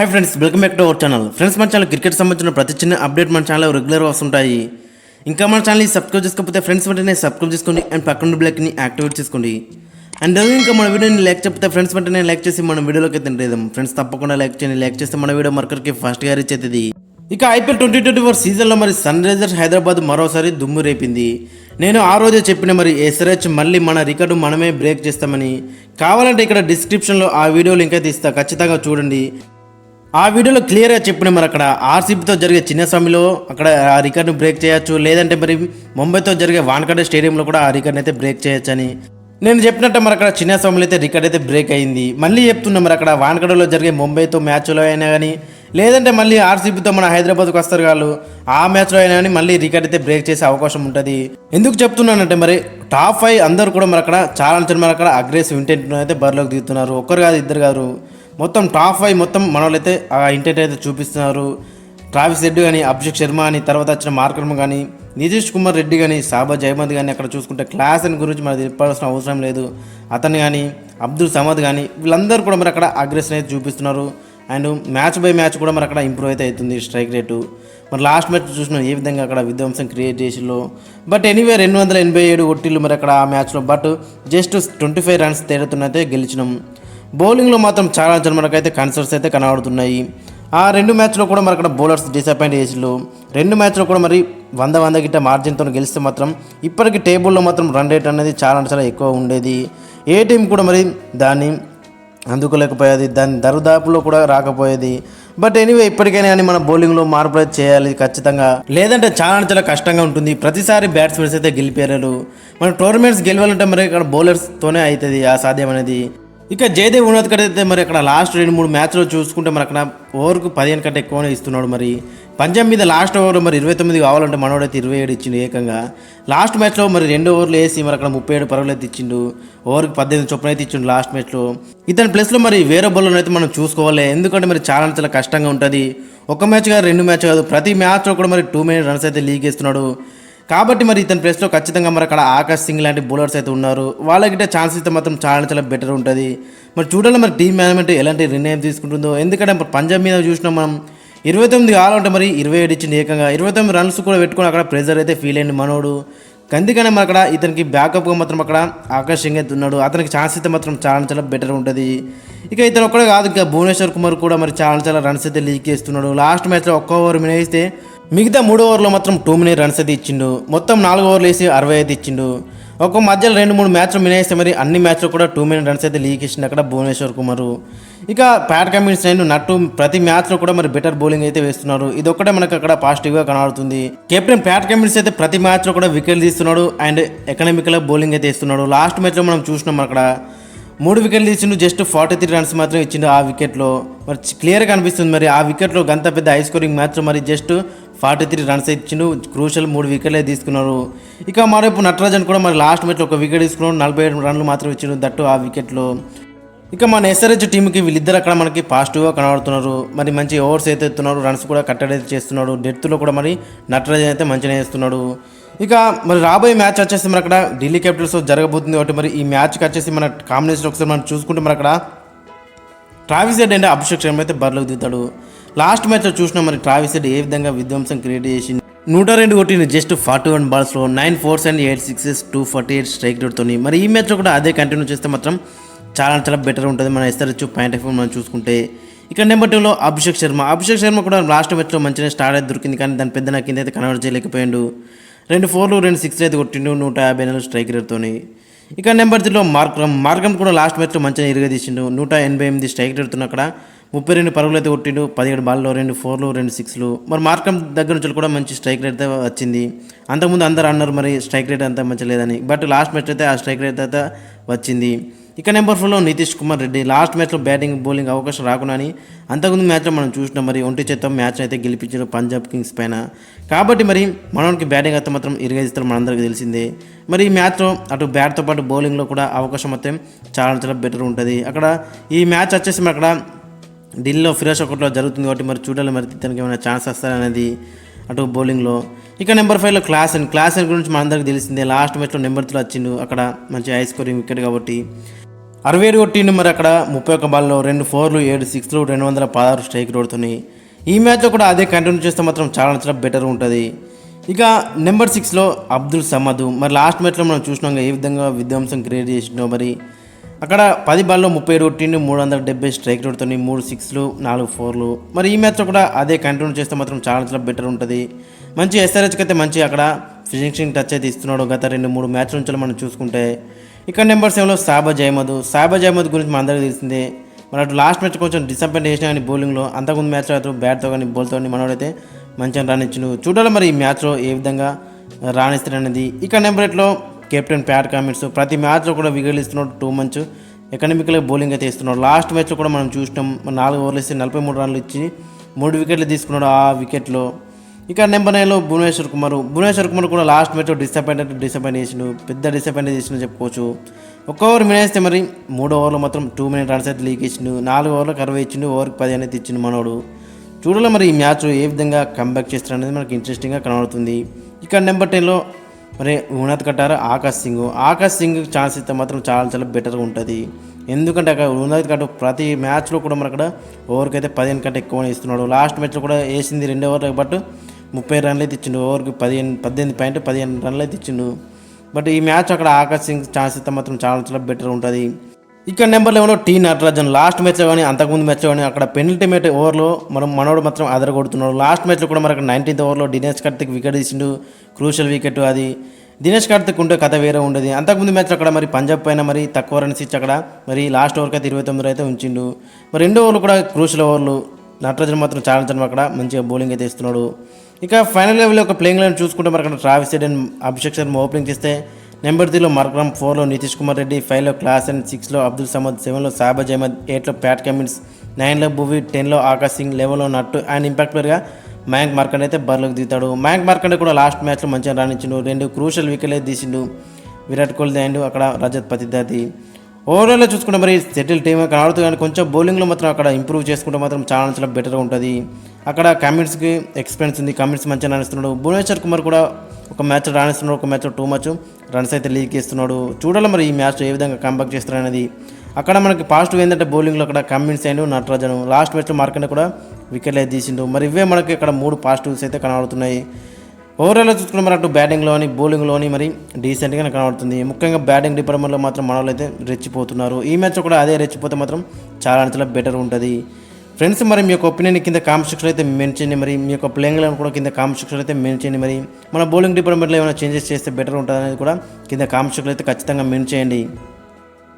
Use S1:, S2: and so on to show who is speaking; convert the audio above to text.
S1: Hi friends, welcome back to our channel. Friends, మన channel cricket సంబంధించిన ప్రతి చిన్న అప్డేట్ మన ఛానల్ రెగ్యులర్గా వస్తుంటాయి. ఇంకా మన ఛానల్ని సబ్స్క్రైబ్ చేసుకోకపోతే ఫ్రెండ్స్ వెంటనే సబ్స్క్రైబ్ చేసుకోండి అండ్ పక్కన బ్లాక్ని యాక్టివేట్ చేసుకోండి. అండ్ ఇంకా మన వీడియోని లైక్ చెప్తే ఫ్రెండ్స్ వెంటనే లైక్ చేసి మన వీడియోలోకి అయితే తింటేదాం. ఫ్రెండ్స్ తప్పకుండా లైక్ చేయండి. లైక్ చేస్తే మన వీడియో మార్కర్కి ఫస్ట్గా రీచ్ అవుతుంది. ఇక ఐపీఎల్ 2024 సీజన్లో మరి సన్ రైజర్స్ హైదరాబాద్ మరోసారి దుమ్ము రేపింది. నేను ఆ రోజే చెప్పిన మరి ఎస్ఆర్హెచ్ మళ్ళీ మన రికార్డు మనమే బ్రేక్ చేస్తామని. కావాలంటే ఇక్కడ డిస్క్రిప్షన్లో ఆ వీడియో లింక్ అయితే ఇస్తా, ఖచ్చితంగా చూడండి. ఆ వీడియోలో క్లియర్గా చెప్పిన మరి అక్కడ ఆర్సీబీతో జరిగే చిన్నస్వామిలో అక్కడ ఆ రికార్డును బ్రేక్ చేయొచ్చు, లేదంటే మరి ముంబైతో జరిగే వాన్ఖడే స్టేడియంలో కూడా ఆ రికార్డుని అయితే బ్రేక్ చేయొచ్చు అని నేను చెప్పినట్టు మరి అక్కడ చిన్నస్వామిలో అయితే రికార్డ్ అయితే బ్రేక్ అయింది. మళ్ళీ చెప్తున్నా మరి అక్కడ వాన్ఖడేలో జరిగే ముంబైతో మ్యాచ్లో అయినా కానీ, లేదంటే మళ్ళీ ఆర్సీబీతో మన హైదరాబాద్కు వస్తారు వాళ్ళు, ఆ మ్యాచ్లో అయినా కానీ మళ్ళీ రికార్డ్ అయితే బ్రేక్ చేసే అవకాశం ఉంటుంది. ఎందుకు చెప్తున్నానంటే మరి టాప్ 5 అందరూ కూడా మరి అక్కడ చాలా మరి అక్కడ అగ్రెసివ్ ఇంటెంట్ అయితే బరిలోకి దిగుతున్నారు. ఒక్కరు కాదు, ఇద్దరు కాదు, మొత్తం టాప్ 5 మొత్తం మన వాళ్ళైతే ఆ ఇంటెంట్ అయితే చూపిస్తున్నారు. ట్రావిస్ రెడ్డి కానీ, అభిషేక్ శర్మ అని, తర్వాత వచ్చిన మార్కర్మ కానీ, నితీష్ కుమార్ రెడ్డి కానీ, షాబాజ్ అహ్మద్ కానీ, అక్కడ చూసుకుంటే క్లాస్ అని గురించి మనకు చెప్పాల్సిన అవసరం లేదు. అతను కానీ, అబ్దుల్ సమద్ కానీ, వీళ్ళందరూ కూడా మరి అక్కడ అగ్రెషన్ అయితే చూపిస్తున్నారు. అండ్ మ్యాచ్ బై మ్యాచ్ కూడా మరి అక్కడ ఇంప్రూవ్ అయితే అవుతుంది స్ట్రైక్ రేటు. మరి లాస్ట్ మ్యాచ్ చూసినా ఏ విధంగా అక్కడ విధ్వంసం క్రియేట్ చేసిలో. బట్ ఎనీవే 287 కొట్టిళ్ళు మరి అక్కడ ఆ మ్యాచ్లో. బట్ జస్ట్ 25 రన్స్ తేడాతోనైతే గెలిచినాం. బౌలింగ్లో మాత్రం చాలా మనకైతే కన్సర్న్స్ అయితే కనబడుతున్నాయి. ఆ 2 మ్యాచ్లో కూడా మరి అక్కడ బౌలర్స్ డిసప్పాయింట్ చేసిలో. 2 మ్యాచ్లో కూడా మరి 100 గిట్ట మార్జిన్తో గెలిస్తే మాత్రం ఇప్పటికీ టేబుల్లో మాత్రం రన్ రేట్ అనేది చాలా ఎక్కువ ఉండేది. ఏ టీం కూడా మరి దాన్ని అందుకోలేకపోయేది, దాని దరిదాపులో కూడా రాకపోయేది. బట్ ఎనీవే ఇప్పటికైనా కానీ మన బౌలింగ్లో మార్పులు చేయాలి ఖచ్చితంగా, లేదంటే చాలా కష్టంగా ఉంటుంది. ప్రతిసారి బ్యాట్స్మెన్స్ అయితే గెలిపారు. మన టోర్నమెంట్స్ గెలవాలంటే మరి ఇక్కడ బౌలర్స్తోనే అవుతుంది ఆ సాధ్యం అనేది. ఇక జయదేవ్ ఉన్నతికర్ అయితే మరి అక్కడ లాస్ట్ 2-3 మ్యాచ్లో చూసుకుంటే మరి అక్కడ ఓవర్కు 15 కంటే ఎక్కువనే ఇస్తున్నాడు. మరి పంజాబ్ మీద లాస్ట్ ఓవర్ మరి 29 కావాలంటే మనోడైతే 27 ఇచ్చిండు ఏకంగా. లాస్ట్ మ్యాచ్లో మరి 2 ఓవర్లు వేసి మరి అక్కడ 37 పరుగులు అయితే ఇచ్చిండు. ఓవర్కి 18 చొప్పున అయితే ఇచ్చిండు లాస్ట్ మ్యాచ్లో. ఇతని ప్లేస్లో మరి వేరే బౌలర్ అయితే మనం చూసుకోవాలి, ఎందుకంటే మరి చాలా కష్టంగా ఉంటుంది. ఒక మ్యాచ్ కాదు, 2 మ్యాచ్ కాదు, ప్రతి మ్యాచ్లో కూడా మరి 2 మినిట్ రన్స్ అయితే లీగ్ ఇస్తున్నాడు. కాబట్టి మరి ఇతని ప్లేస్లో ఖచ్చితంగా మరి అక్కడ ఆకాష్ సింగ్ లాంటి బౌలర్స్ అయితే ఉన్నారు. వాళ్ళకి ఛాన్స్ ఇస్తే మాత్రం చాలా బెటర్ ఉంటుంది. మరి చూడాలి మరి టీమ్ మేనేజ్మెంట్ ఎలాంటి నిర్ణయం తీసుకుంటుందో. ఎందుకంటే పంజాబ్ మీద చూసినాం మనం 29 కావాలంటే మరి 27 ఇచ్చింది ఏకంగా. 29 రన్స్ కూడా పెట్టుకుని అక్కడ ప్రెజర్ అయితే ఫీల్ అయ్యింది మనోడు. అందుకనే మరి అక్కడ ఇతనికి బ్యాకప్గా మాత్రం అక్కడ ఆకాష్ సింగ్ అయితే ఉన్నాడు. అతనికి ఛాన్స్ అయితే మాత్రం చాలా బెటర్ ఉంటుంది. ఇక ఇతను ఒక్కడే కాదు, ఇంకా భువనేశ్వర్ కుమార్ కూడా మరి చాలా రన్స్ అయితే లీక్ చేస్తున్నాడు. లాస్ట్ మ్యాచ్లో ఒక్క ఓవర్ మినేస్తే మిగతా 3 ఓవర్లో మాత్రం 2 మినిట్ రన్స్ అయితే ఇచ్చిండు. మొత్తం 4 ఓవర్లు వేసి 65 ఇచ్చిండు. ఒక మధ్యలో 2-3 మ్యాచ్లు మినేస్తే మరి అన్ని మ్యాచ్లో కూడా 2 మినిట్ రన్స్ అయితే లీక్ ఇచ్చిండు అక్కడ భువనేశ్వర్ కుమార్. ఇక ప్యాట్ కమిన్స్ అండ్ నట్టు ప్రతి మ్యాచ్లో కూడా మరి బెటర్ బౌలింగ్ అయితే వేస్తున్నారు. ఇది ఒక్కటే మనకు అక్కడ పాజిటివ్గా కనబడుతుంది. కెప్టెన్ ప్యాట్ కమిన్స్ అయితే ప్రతి మ్యాచ్లో కూడా వికెట్లు తీస్తున్నాడు అండ్ ఎకనామికల్గా బౌలింగ్ అయితే ఇస్తున్నాడు. లాస్ట్ మ్యాచ్లో మనం చూసినాం అక్కడ 3 వికెట్లు తీసిండు, జస్ట్ 43 రన్స్ మాత్రం ఇచ్చిండు ఆ వికెట్లో. మరి క్లియర్గా కనిపిస్తుంది మరి ఆ వికెట్లో గంత పెద్ద హై స్కోరింగ్ మ్యాచ్లో మరి జస్ట్ 43 రన్స్ ఇచ్చిండు. క్రూషల్ 3 వికెట్లే తీసుకున్నారు. ఇక మరోపు నటరాజన్ కూడా మరి లాస్ట్ మ్యాచ్లో 1 వికెట్ తీసుకున్నాడు, 47 రన్లు మాత్రం ఇచ్చిండు దట్టు ఆ వికెట్లో. ఇక మన ఎస్ఆర్హెచ్ టీంకి వీళ్ళిద్దరు అక్కడ మనకి పాజిటివ్గా కనబడుతున్నారు. మరి మంచి ఓవర్స్ అయితే ఎత్తున్నారు, రన్స్ కూడా కట్టడి అయితే చేస్తున్నాడు. డెత్లో కూడా మరి నటరాజన్ అయితే మంచిగా వేస్తున్నాడు. ఇక మరి రాబోయే మ్యాచ్ వచ్చేసి మరి అక్కడ ఢిల్లీ క్యాపిటల్స్ జరగబోతుంది కాబట్టి మరి ఈ మ్యాచ్కి వచ్చేసి మన కాంబినేషన్ ఒకసారి మనం చూసుకుంటే మరి అక్కడ ట్రావిస్ హెడ్ అంటే అభిషేక్ శర్మ అయితే బరిలోకి దిగుతాడు. లాస్ట్ మ్యాచ్లో చూసినా మరి ట్రావిస్ హెడ్ ఏ విధంగా విధ్వంసం క్రియేట్ చేసి 102 కొట్టింది జస్ట్ 41 బాల్స్లో, 9 4s and 8 6s, 248 స్ట్రైక్ రేట్తో. మరి ఈ మ్యాచ్లో కూడా అదే కంటిన్యూ చేస్తే మాత్రం చాలా బెటర్ ఉంటుంది మన ఎస్ఆర్హెచ్ పాయింట్ ఆఫ్ వ్యూ మనం చూసుకుంటే. ఇక నెంబర్ 2లో అభిషేక్ శర్మ కూడా లాస్ట్ మ్యాచ్లో మంచిగా స్టార్ట్ అయితే దొరికింది, కానీ దాని పెద్ద కింద అయితే కన్వర్ట్ చేయలేకపోయాడు. 2 4లు 2 6 అయితే కొట్టిండు 154 స్ట్రైక్ రేట్తో. ఇక నెంబర్ 3లో మార్కమ్ కూడా లాస్ట్ మ్యాచ్లో మంచిగా ఇరగదీసిండు, 188 స్ట్రైక్ రేట్తో అక్కడ 32 పరుగులు అయితే కొట్టిండు, 17 బాల్లో 2 4లు 2 6లు. మరి మార్కమ్ దగ్గర నుంచి కూడా మంచి స్ట్రైక్ రేట్ అయితే వచ్చింది. అంతకుముందు అందరూ అన్నారు మరి స్ట్రైక్ రేట్ అంతా మంచి లేదని, బట్ లాస్ట్ మ్యాచ్ అయితే ఆ స్ట్రైక్ రేట్ అయితే వచ్చింది. ఇక నెంబర్ 4లో నితీష్ కుమార్ రెడ్డి లాస్ట్ మ్యాచ్లో బ్యాటింగ్ బౌలింగ్ అవకాశం రాకుండా అని అంతకుముందు మ్యాచ్లో మనం చూసినాం మరి 1 చేత మ్యాచ్ అయితే గెలిపించారు పంజాబ్ కింగ్స్ పైన. కాబట్టి మరి మనకి బ్యాటింగ్ అయితే మాత్రం ఇరగదిస్తారు మనందరికీ తెలిసిందే. మరి ఈ మ్యాచ్లో అటు బ్యాట్తో పాటు బౌలింగ్లో కూడా అవకాశం అయితే చాలా బెటర్ ఉంటుంది. అక్కడ ఈ మ్యాచ్ వచ్చేసి మరి అక్కడ ఢిల్లీలో ఫిరోజ్ ఒకటిలో జరుగుతుంది కాబట్టి మరి చూడాలి మరి తనకి ఏమైనా ఛాన్స్ వస్తారనేది అటు బౌలింగ్లో. ఇక నెంబర్ 5లో క్లాసన్ గురించి మనందరికీ తెలిసిందే. లాస్ట్ మ్యాచ్లో నెంబర్ 3 వచ్చిండు, అక్కడ మంచి హై స్కోరింగ్ వికెట్ కాబట్టి. 67 కొట్టిండు. మరి అక్కడ 31 బాల్లో 2 4లు 7 6లు 216 స్ట్రైక్ రోడ్తున్నాయి. ఈ మ్యాచ్లో కూడా అదే కంటిన్యూ చేస్తే మాత్రం చాలా బెటర్ ఉంటుంది. ఇక నెంబర్ 6లో అబ్దుల్ సమద్. మరి లాస్ట్ మ్యాచ్లో మనం చూసినాం ఏ విధంగా విధ్వంసం క్రియేట్ చేసిండో. మరి అక్కడ 10 బాల్లో 37 కొట్టిండు, 370 స్ట్రైక్ రోడ్తో 3 6లు 4 4లు. మరి ఈ మ్యాచ్లో కూడా అదే కంటిన్యూ చేస్తే మాత్రం చాలా బెటర్ ఉంటుంది. మంచి ఎస్ఆర్హెచ్కి అయితే మంచి అక్కడ ఫినిషింగ్ టచ్ అయితే ఇస్తున్నాడు గత 2-3 మ్యాచ్ల నుంచి మనం చూసుకుంటే. ఇక నెంబర్ 7లో షాబాజ్ అహ్మద్ గురించి మన అందరికీ తెలిసిందే. మరి అటు లాస్ట్ మ్యాచ్ కొంచెం డిసప్పాయింట్ చేసినా కానీ బౌలింగ్లో, అంతకుముందు మ్యాచ్లో అటు బ్యాట్తో కానీ బౌల్తో కానీ మనోడైతే మంచిగా రాణించిండు. చూడాలి మరి ఈ మ్యాచ్లో ఏ విధంగా రాణిస్తారనేది. ఇక నెంబర్ 8లో కెప్టెన్ ప్యాట్ కమిన్స్. ప్రతి మ్యాచ్లో కూడా వికెట్లు ఇస్తున్నాడు. 2 మంత్స్ ఎకనామికల్గా బౌలింగ్ అయితే ఇస్తున్నాడు. లాస్ట్ మ్యాచ్లో కూడా మనం చూసినాం 4 ఓవర్లు ఇస్తే 43 రన్లు ఇచ్చి 3 వికెట్లు తీసుకున్నాడు ఆ వికెట్లో. ఇక నెంబర్ 9లో భువనేశ్వర్ కుమార్ కూడా లాస్ట్ మ్యాచ్లో డిసప్పాయింట్ చేసిండు. పెద్ద డిసప్పాయింట్ చేసిండు చెప్పుకోవచ్చు. 1 ఓవర్ మినేస్తే మరి 3 ఓవర్లో మాత్రం 2 మినిట్ రన్స్ అయితే లీక్ ఇచ్చిండు. 4 ఓవర్లకు 60 ఇచ్చిండు, ఓవర్కి 10 అనేది ఇచ్చిండు మనోడు. చూడాలి మరి ఈ మ్యాచ్ ఏ విధంగా కంబ్యాక్ చేస్తారు అనేది మనకి ఇంట్రెస్టింగ్గా కనబడుతుంది. ఇక నెంబర్ 10లో మరి ఉన్నత్ కట్టారు ఆకాశ్ సింగ్ ఛాన్స్ ఇస్తే మాత్రం చాలా బెటర్గా ఉంటుంది. ఎందుకంటే అక్కడ ఉన్నత్ కట్ట ప్రతి మ్యాచ్లో కూడా మన అక్కడ ఓవర్కి అయితే 15 కంటే ఎక్కువనే ఇస్తున్నాడు. లాస్ట్ మ్యాచ్లో కూడా వేసింది 2 ఓవర్లకు బట్ 30 రన్లు అయితే ఇచ్చిండు. ఓవర్కి 18 రన్లు అయితే ఇచ్చిండు. బట్ ఈ మ్యాచ్ అక్కడ ఆకాశ్ సింగ్ ఛాన్స్ ఇస్తే మాత్రం చాలా బెటర్ ఉంటుంది. ఇక నెంబర్ 11లో టీ నటరాజన్. లాస్ట్ మ్యాచ్లో కానీ అంతకుముందు మ్యాచ్లో కానీ అక్కడ పెనల్టీ ఓవర్లో మనోడు మాత్రం అదరగొడుతున్నాడు. లాస్ట్ మ్యాచ్లో కూడా మనకు 19th ఓవర్లో దినేష్ కార్తిక్ వికెట్ తీసిండు. క్రూషియల్ వికెట్ అది. దినేష్ కార్తిక్ ఉంటే కథ వేరే ఉండేది. అంతకుముందు మ్యాచ్లో అక్కడ మరి పంజాబ్ పైన మరి తక్కువ రన్స్ ఇచ్చి అక్కడ మరి లాస్ట్ ఓవర్కి అయితే 29 అయితే ఉంచిండు. మరి 2 ఓవర్లు కూడా క్రూషియల్ ఓవర్లు. నటరాజన్ మాత్రం చాలా అక్కడ మంచిగా బౌలింగ్ అయితే ఇస్తున్నాడు. ఇక ఫైనల్ లెవెల్లో ఒక ప్లేయింగ్ లైన్ చూసుకుంటే మరి అక్కడ Travis Head and Abhishek Sharma opening చేస్తే నెంబర్ 3లో మర్క్రమ్, 4లో నితీష్ కుమార్ రెడ్డి, 5లో క్లాసెన్, 6లో అబ్దుల్ సమద్, 7లో షాబాజ్ అహ్మద్, 8లో ప్యాట్ కమిన్స్, 9లో భువి, 10లో ఆకాశ్ సింగ్, 11లో నట్టు అండ్ ఇంపాక్ట్ ప్లేయర్గా మయాంక్ మార్కండే అయితే బరిలోకి దిగుతాడు. మయాంక్ మార్కండే కూడా లాస్ట్ మ్యాచ్లో మంచిగా రాణించిండు. 2 క్రూషియల్ వికెట్లు అయితే తీసిండు. విరాట్ కోహ్లీ అండ్ అక్కడ రజత్ పతిదాతి. ఓవరాల్లో చూసుకుంటే మరి సెటిల్ టీమ్ కనబడుతుంది కానీ కొంచెం బౌలింగ్లో మాత్రం అక్కడ ఇంప్రూవ్ చేసుకుంటే మాత్రం చాలా బెటర్గా ఉంటుంది. అక్కడ కమిన్స్కి ఎక్స్పీరియన్స్ ఉంది. కమిన్స్ మంచిగా రాణిస్తున్నాడు. భువనేశ్వర్ కుమార్ కూడా ఒక మ్యాచ్ రాణిస్తున్నాడు, ఒక మ్యాచ్లో 2 మచ్ రన్స్ అయితే లీక్ ఇస్తున్నాడు. చూడాలి మరి ఈ మ్యాచ్ ఏ విధంగా కంబ్యాక్ చేస్తారనేది. అక్కడ మనకి పాజిటివ్ ఏంటంటే బౌలింగ్లో అక్కడ కమిన్స్ అండ్ నటరాజన్. లాస్ట్ మ్యాచ్లో మార్కండే కూడా వికెట్లు అయితే తీసిండు. మరి ఇవే మనకి ఇక్కడ 3 పాజిటివ్స్ అయితే కనబడుతున్నాయి. ఓవరాల్గా చూసుకుంటే మరి అటు బ్యాటింగ్లోని బౌలింగ్లోని మరి డీసెంట్గానే కనబడుతుంది. ముఖ్యంగా బ్యాటింగ్ డిపార్ట్మెంట్లో మాత్రం మన వాళ్ళు అయితే రెచ్చిపోతున్నారు. ఈ మ్యాచ్లో కూడా అదే రెచ్చిపోతే మాత్రం చాలా బెటర్ ఉంటుంది. ఫ్రెండ్స్ మరి మీ యొక్క ఒపీనియన్ కింద కామెంట్ సెక్షన్ అయితే మెన్షన్ చేయండి. మరి మీ యొక్క ప్లేయింగ్ లైన్ కూడా కింద కామెంట్ సెక్షన్ అయితే మెన్షన్ చేయండి. మరి మన బౌలింగ్ డిపార్ట్మెంట్లో ఏమైనా చేంజెస్ చేస్తే బెటర్ ఉంటుంది అనేది కూడా కింద కామెంట్ సెక్షన్ అయితే ఖచ్చితంగా మెన్షన్ చేయండి.